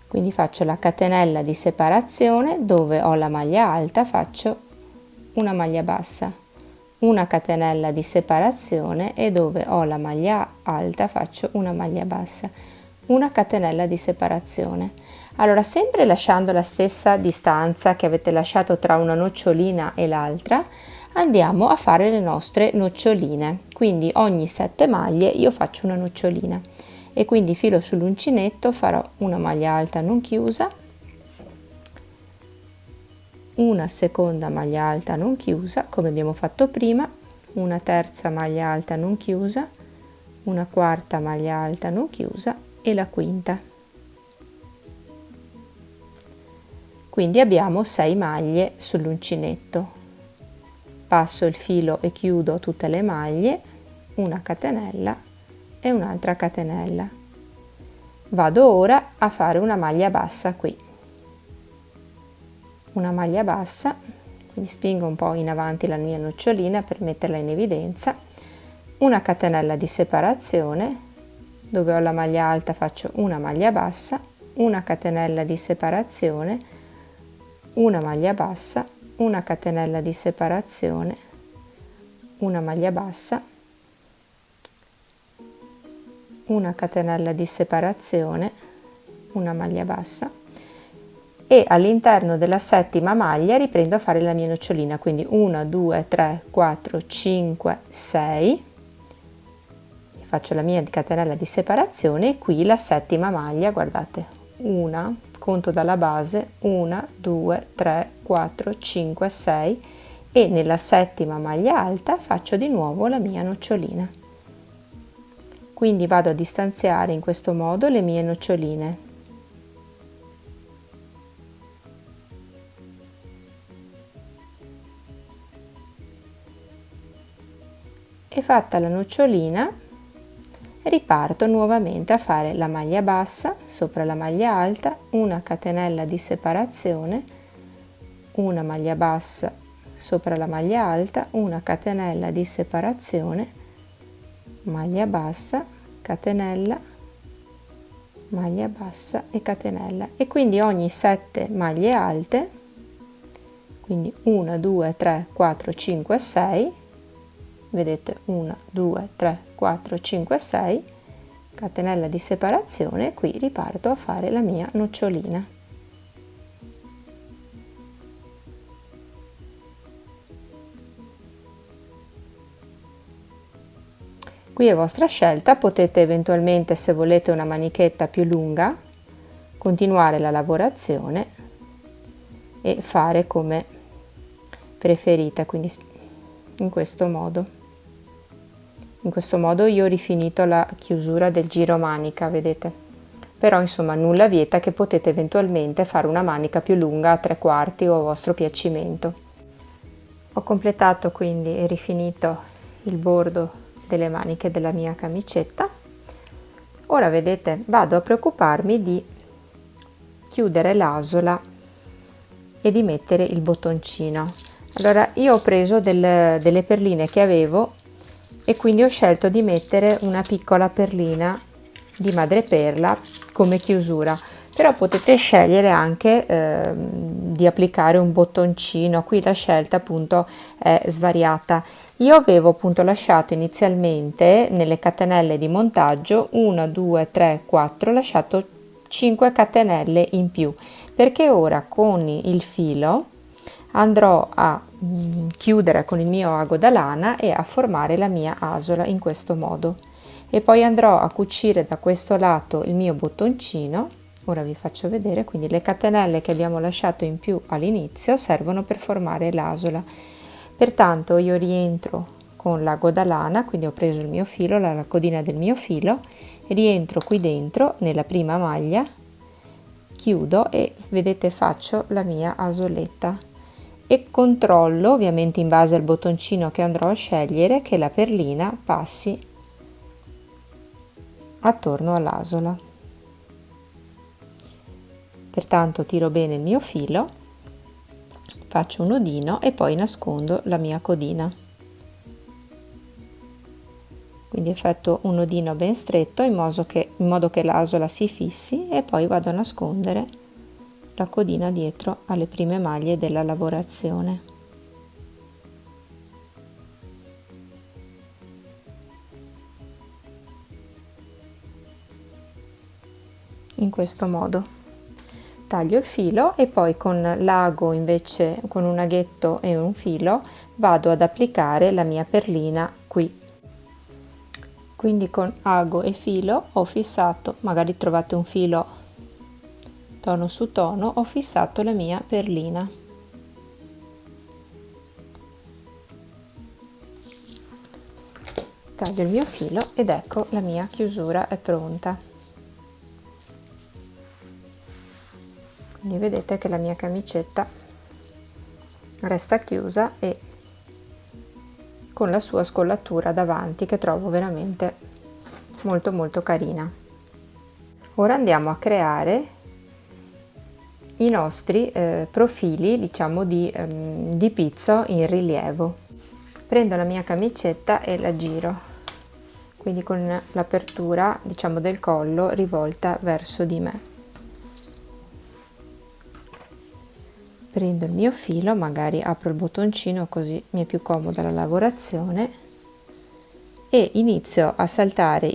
Quindi faccio la catenella di separazione, dove ho la maglia alta faccio una maglia bassa, una catenella di separazione e dove ho la maglia alta faccio una maglia bassa, una catenella di separazione. Allora, sempre lasciando la stessa distanza che avete lasciato tra una nocciolina e l'altra, andiamo a fare le nostre noccioline. Quindi ogni 7 maglie io faccio una nocciolina e quindi filo sull'uncinetto, farò una maglia alta non chiusa, una seconda maglia alta non chiusa come abbiamo fatto prima, una terza maglia alta non chiusa, una quarta maglia alta non chiusa e la quinta. Quindi abbiamo 6 maglie sull'uncinetto. Passo il filo e chiudo tutte le maglie, una catenella e un'altra catenella. Vado ora a fare una maglia bassa qui, una maglia bassa, quindi spingo un po' in avanti la mia nocciolina per metterla in evidenza, una catenella di separazione, dove ho la maglia alta faccio una maglia bassa, una catenella di separazione, una maglia bassa, una catenella di separazione, una maglia bassa, una catenella di separazione, una maglia bassa e all'interno della settima maglia riprendo a fare la mia nocciolina, quindi 1, 2, 3, 4, 5, 6, faccio la mia catenella di separazione e qui la settima maglia, guardate, una, conto dalla base, 1, 2, 3, 4, 5, 6 e nella settima maglia alta faccio di nuovo la mia nocciolina. Quindi vado a distanziare in questo modo le mie noccioline. E fatta la nocciolina riparto nuovamente a fare la maglia bassa sopra la maglia alta, una catenella di separazione, una maglia bassa sopra la maglia alta, una catenella di separazione, maglia bassa, catenella, maglia bassa e catenella, e quindi ogni 7 maglie alte, quindi 1 2 3 4 5 6, vedete 1 2 3 4 5 6, catenella di separazione, e qui riparto a fare la mia nocciolina. Qui è vostra scelta, potete eventualmente, se volete una manichetta più lunga, continuare la lavorazione e fare come preferite, quindi in questo modo. In questo modo io ho rifinito la chiusura del giro manica, vedete? Però insomma nulla vieta che potete eventualmente fare una manica più lunga a 3/4 o a vostro piacimento. Ho completato quindi e rifinito il bordo delle maniche della mia camicetta. Ora vedete, vado a preoccuparmi di chiudere l'asola e di mettere il bottoncino. Allora io ho preso delle perline che avevo e quindi ho scelto di mettere una piccola perlina di madreperla come chiusura, però potete scegliere anche di applicare un bottoncino. Qui la scelta appunto è svariata. Io avevo appunto lasciato inizialmente nelle catenelle di montaggio 1 2 3 4, lasciato 5 catenelle in più, perché ora con il filo andrò a chiudere con il mio ago da lana e a formare la mia asola in questo modo, e poi andrò a cucire da questo lato il mio bottoncino. Ora vi faccio vedere, quindi le catenelle che abbiamo lasciato in più all'inizio servono per formare l'asola. Pertanto io rientro con l'ago da lana, quindi ho preso il mio filo, la codina del mio filo, rientro qui dentro nella prima maglia, chiudo e vedete faccio la mia asoletta e controllo, ovviamente in base al bottoncino che andrò a scegliere, che la perlina passi attorno all'asola. Pertanto tiro bene il mio filo, faccio un nodino e poi nascondo la mia codina. Quindi effettuo un nodino ben stretto in modo che l'asola si fissi, e poi vado a nascondere la codina dietro alle prime maglie della lavorazione. In questo modo taglio il filo e poi con l'ago, invece con un aghetto e un filo, vado ad applicare la mia perlina qui. Quindi con ago e filo ho fissato, magari trovate un filo tono su tono, ho fissato la mia perlina. Taglio il mio filo ed ecco la mia chiusura è pronta. Quindi vedete che la mia camicetta resta chiusa e con la sua scollatura davanti, che trovo veramente molto carina. Ora andiamo a creare i nostri profili, diciamo, di pizzo in rilievo. Prendo la mia camicetta e la giro, quindi con l'apertura, diciamo, del collo rivolta verso di me. Prendo il mio filo, magari apro il bottoncino così mi è più comoda la lavorazione, e inizio a saltare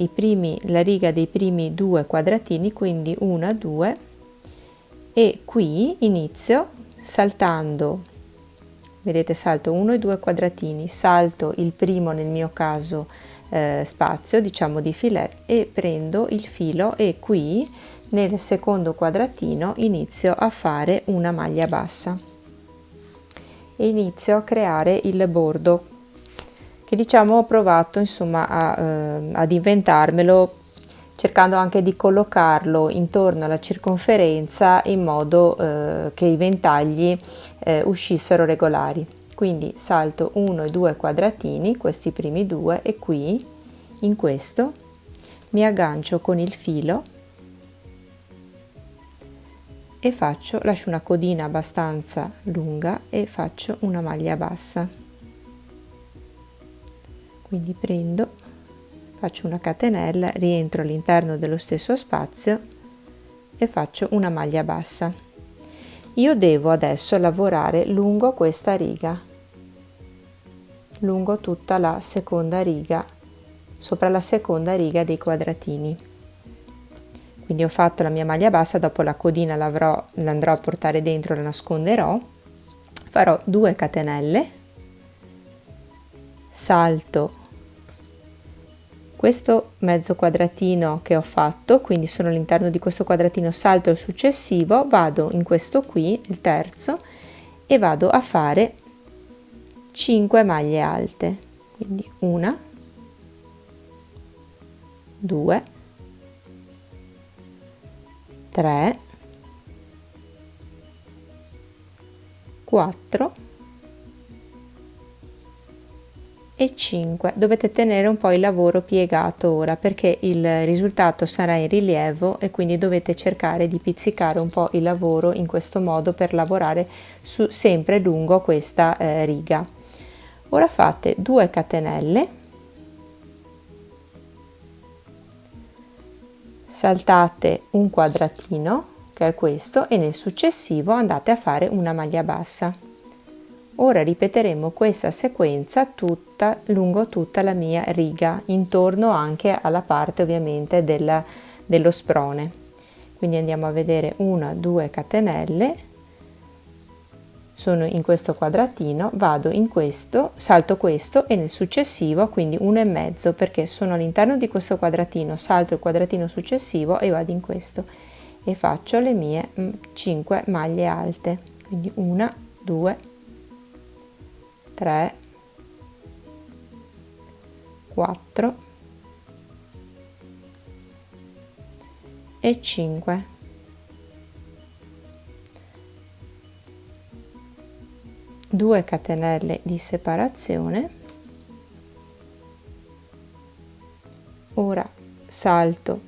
la riga dei primi 2 quadratini, quindi 1 2, e qui inizio saltando, vedete, salto 1 e 2 quadratini, salto il primo, nel mio caso spazio, diciamo di filet, e prendo il filo e qui nel secondo quadratino inizio a fare una maglia bassa e inizio a creare il bordo che diciamo ho provato insomma ad inventarmelo, cercando anche di collocarlo intorno alla circonferenza in modo che i ventagli uscissero regolari. Quindi salto 1 e 2 quadratini, questi primi due, e qui in questo mi aggancio con il filo e lascio una codina abbastanza lunga e faccio una maglia bassa. Quindi prendo, faccio una catenella, rientro all'interno dello stesso spazio e faccio una maglia bassa. Io devo adesso lavorare lungo questa riga, lungo tutta la seconda riga, sopra la seconda riga dei quadratini. Quindi ho fatto la mia maglia bassa, dopo la codina l'andrò a portare dentro, la nasconderò, farò 2 catenelle, salto questo mezzo quadratino che ho fatto, quindi sono all'interno di questo quadratino, salto il successivo, vado in questo qui, il terzo, e vado a fare 5 maglie alte, quindi 1, 2, 3, 4 e 5. Dovete tenere un po' il lavoro piegato ora perché il risultato sarà in rilievo e quindi dovete cercare di pizzicare un po' il lavoro in questo modo per lavorare sempre lungo questa riga. Ora fate 2 catenelle, saltate un quadratino che è questo e nel successivo andate a fare una maglia bassa. Ora ripeteremo questa sequenza lungo tutta la mia riga, intorno anche alla parte ovviamente dello sprone. Quindi andiamo a vedere 1, 2 catenelle, sono in questo quadratino, vado in questo, salto questo e nel successivo, quindi 1 e mezzo perché sono all'interno di questo quadratino, salto il quadratino successivo e vado in questo e faccio le mie 5 maglie alte, quindi 1, 2, 3, 4 e 5. Due catenelle di separazione. Ora salto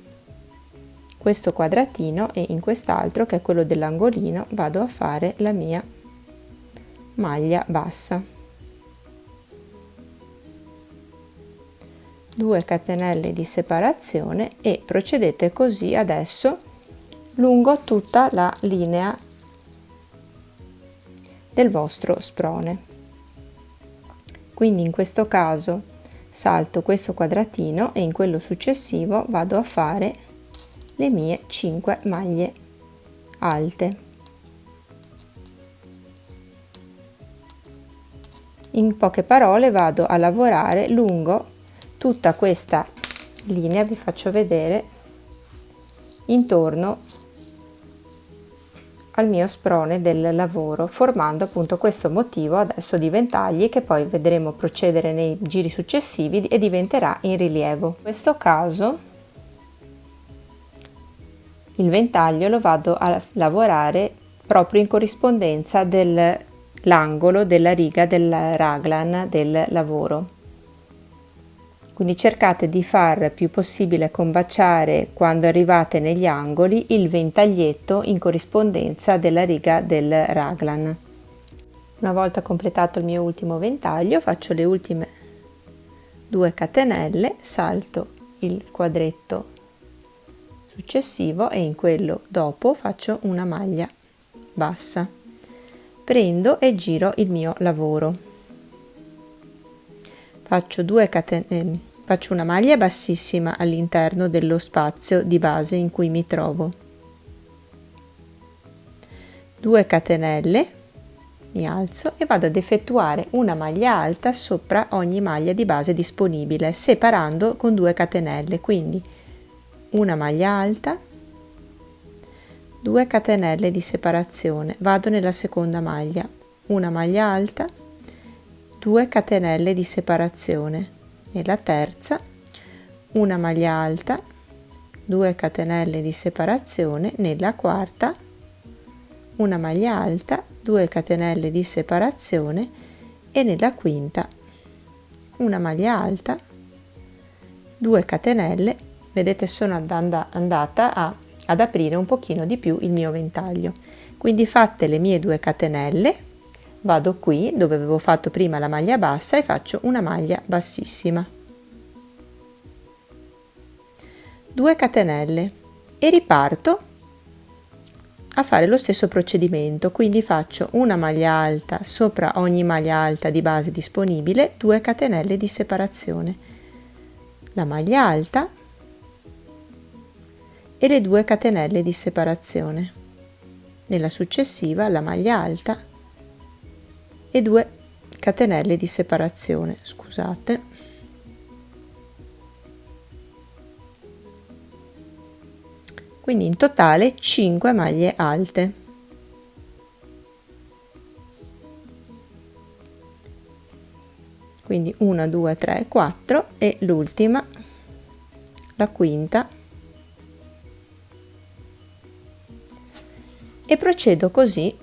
questo quadratino e in quest'altro, che è quello dell'angolino, vado a fare la mia maglia bassa. 2 catenelle di separazione e procedete così adesso lungo tutta la linea del vostro sprone. Quindi in questo caso salto questo quadratino e in quello successivo vado a fare le mie 5 maglie alte. In poche parole vado a lavorare lungo tutta questa linea, vi faccio vedere, intorno al mio sprone del lavoro, formando appunto questo motivo adesso di ventagli che poi vedremo procedere nei giri successivi e diventerà in rilievo. In questo caso il ventaglio lo vado a lavorare proprio in corrispondenza dell'angolo della riga del raglan del lavoro. Quindi cercate di far più possibile combaciare quando arrivate negli angoli il ventaglietto in corrispondenza della riga del raglan. Una volta completato il mio ultimo ventaglio faccio le ultime 2 catenelle, salto il quadretto successivo e in quello dopo faccio una maglia bassa. Prendo e giro il mio lavoro. Faccio 2 catenelle. Faccio una maglia bassissima all'interno dello spazio di base in cui mi trovo. 2 catenelle, mi alzo e vado ad effettuare una maglia alta sopra ogni maglia di base disponibile, separando con 2 catenelle, quindi una maglia alta, 2 catenelle di separazione, vado nella seconda maglia, una maglia alta, 2 catenelle di separazione, nella terza una maglia alta, 2 catenelle di separazione, nella quarta una maglia alta, 2 catenelle di separazione e nella quinta una maglia alta, 2 catenelle. Vedete, sono andata ad aprire un pochino di più il mio ventaglio. Quindi fatte le mie 2 catenelle, vado qui dove avevo fatto prima la maglia bassa e faccio una maglia bassissima, 2 catenelle e riparto a fare lo stesso procedimento, quindi faccio una maglia alta sopra ogni maglia alta di base disponibile, 2 catenelle di separazione, la maglia alta e le 2 catenelle di separazione, nella successiva la maglia alta e 2 catenelle di separazione, scusate. Quindi in totale 5 maglie alte. Quindi 1, 2, 3, 4 e l'ultima, la quinta. E procedo così,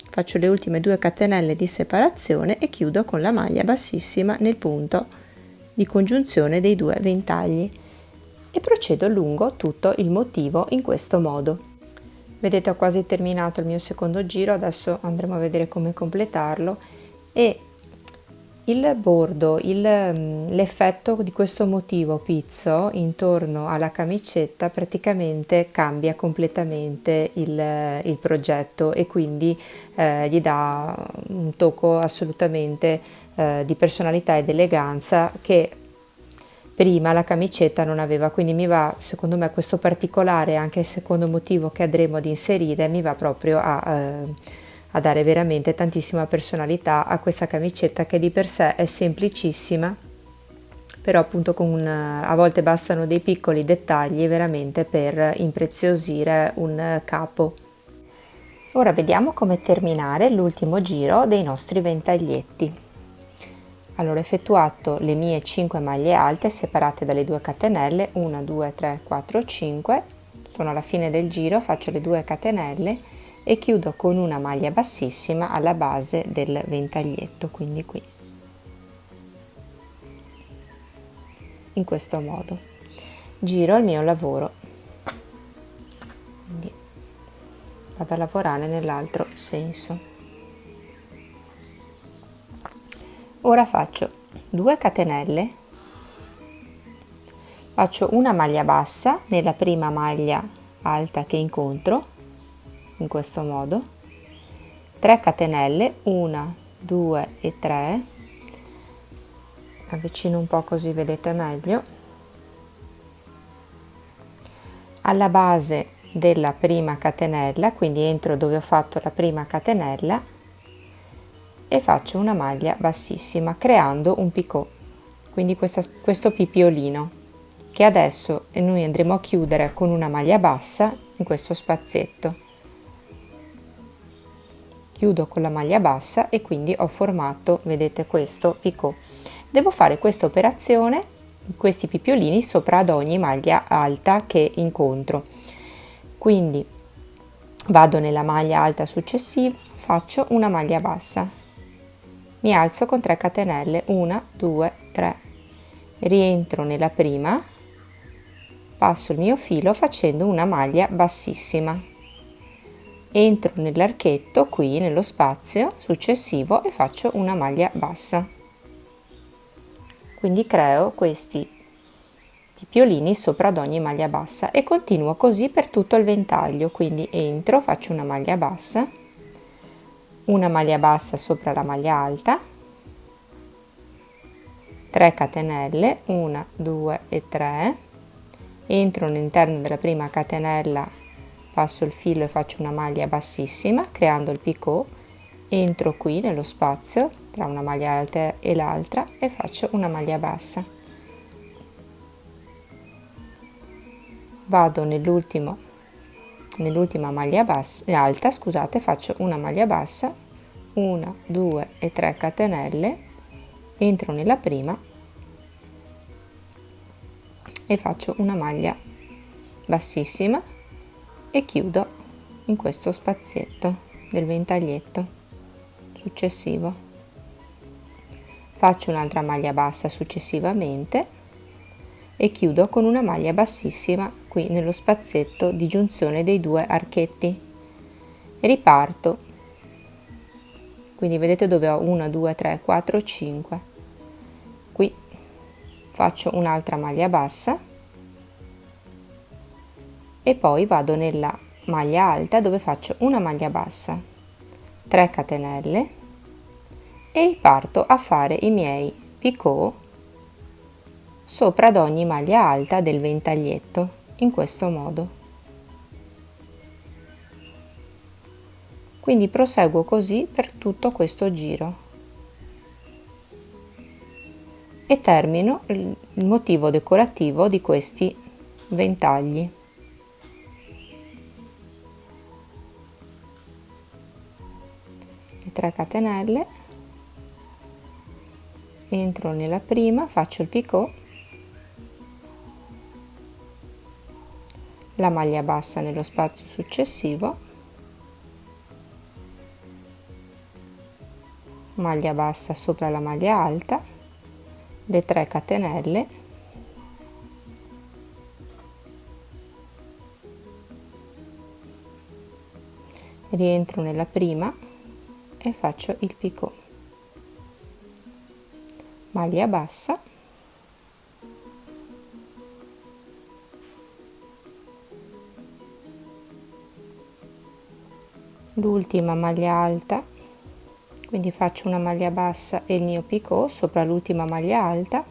faccio le ultime 2 catenelle di separazione e chiudo con la maglia bassissima nel punto di congiunzione dei 2 ventagli. E procedo lungo tutto il motivo in questo modo. Vedete, ho quasi terminato il mio secondo giro, adesso andremo a vedere come completarlo. E il bordo, l'effetto di questo motivo pizzo intorno alla camicetta praticamente cambia completamente il progetto e quindi gli dà un tocco assolutamente di personalità ed eleganza che prima la camicetta non aveva. Quindi mi va, secondo me, questo particolare, anche il secondo motivo che andremo ad inserire, mi va proprio a dare veramente tantissima personalità a questa camicetta, che di per sé è semplicissima, però appunto a volte bastano dei piccoli dettagli veramente per impreziosire un capo. Ora vediamo come terminare l'ultimo giro dei nostri ventaglietti. Allora, ho effettuato le mie 5 maglie alte separate dalle 2 catenelle, 1, 2, 3, 4, 5, sono alla fine del giro, faccio le 2 catenelle e chiudo con una maglia bassissima alla base del ventaglietto, quindi qui, in questo modo. Giro il mio lavoro, quindi vado a lavorare nell'altro senso. Ora faccio 2 catenelle, faccio una maglia bassa nella prima maglia alta che incontro, in questo modo, 3 catenelle, 1, 2 e 3, avvicino un po' così vedete meglio, alla base della prima catenella, quindi entro dove ho fatto la prima catenella e faccio una maglia bassissima creando un picot, quindi questo pipiolino che adesso noi andremo a chiudere con una maglia bassa in questo spazietto. Chiudo con la maglia bassa e quindi ho formato, vedete, questo picot. Devo fare questa operazione, questi pipiolini sopra ad ogni maglia alta che incontro, quindi vado nella maglia alta successiva, faccio una maglia bassa, mi alzo con 3 catenelle, 1, 2, 3, rientro nella prima, passo il mio filo facendo una maglia bassissima, entro nell'archetto qui nello spazio successivo e faccio una maglia bassa, quindi creo questi pipiolini sopra ad ogni maglia bassa e continuo così per tutto il ventaglio, quindi entro, faccio una maglia bassa, una maglia bassa sopra la maglia alta, 3 catenelle, 1, 2 e 3, entro all'interno della prima catenella, passo il filo e faccio una maglia bassissima creando il picot, entro qui nello spazio tra una maglia alta e l'altra e faccio una maglia bassa. Vado nell'ultima maglia alta, scusate, faccio una maglia bassa, 1, 2 e 3 catenelle, entro nella prima e faccio una maglia bassissima e chiudo in questo spazietto del ventaglietto successivo. Faccio un'altra maglia bassa successivamente e chiudo con una maglia bassissima qui nello spazietto di giunzione dei due archetti. Riparto, quindi vedete dove ho 1, 2, 3, 4, 5. Qui faccio un'altra maglia bassa e poi vado nella maglia alta dove faccio una maglia bassa, 3 catenelle e riparto a fare i miei picot sopra ad ogni maglia alta del ventaglietto in questo modo. Quindi proseguo così per tutto questo giro e termino il motivo decorativo di questi ventagli. Le 3 catenelle, entro nella prima, faccio il picot, la maglia bassa nello spazio successivo, maglia bassa sopra la maglia alta, le 3 catenelle, rientro nella prima e faccio il picot, maglia bassa, l'ultima maglia alta, quindi faccio una maglia bassa e il mio picot sopra l'ultima maglia alta,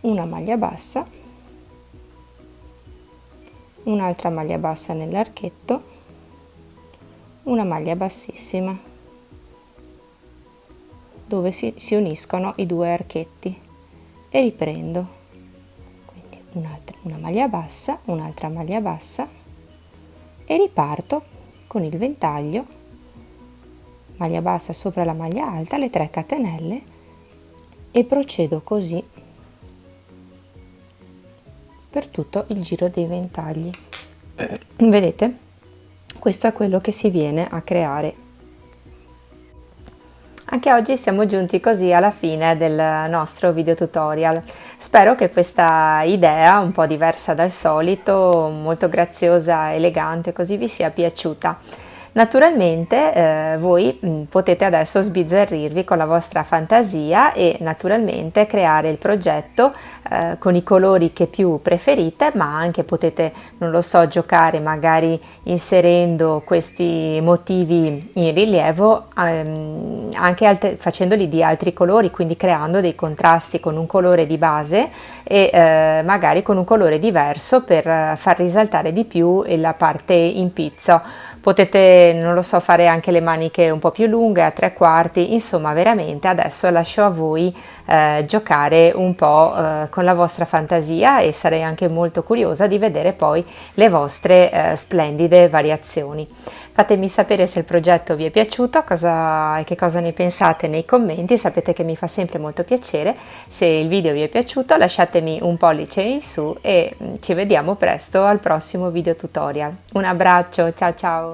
una maglia bassa, un'altra maglia bassa nell'archetto, una maglia bassissima dove si uniscono i due archetti e riprendo. Una maglia bassa, un'altra maglia bassa e riparto con il ventaglio, maglia bassa sopra la maglia alta, le 3 catenelle e procedo così per tutto il giro dei ventagli. Vedete? Questo è quello che si viene a creare. Anche oggi siamo giunti così alla fine del nostro video tutorial. Spero che questa idea, un po' diversa dal solito, molto graziosa, elegante, così vi sia piaciuta. Naturalmente voi potete adesso sbizzarrirvi con la vostra fantasia e naturalmente creare il progetto con i colori che più preferite, ma anche potete, non lo so, giocare magari inserendo questi motivi in rilievo anche facendoli di altri colori, quindi creando dei contrasti con un colore di base e magari con un colore diverso per far risaltare di più la parte in pizzo. Potete, non lo so, fare anche le maniche un po' più lunghe, a 3/4, insomma veramente adesso lascio a voi giocare un po' con la vostra fantasia e sarei anche molto curiosa di vedere poi le vostre splendide variazioni. Fatemi sapere se il progetto vi è piaciuto e che cosa ne pensate nei commenti, sapete che mi fa sempre molto piacere. Se il video vi è piaciuto lasciatemi un pollice in su e ci vediamo presto al prossimo video tutorial. Un abbraccio, ciao ciao!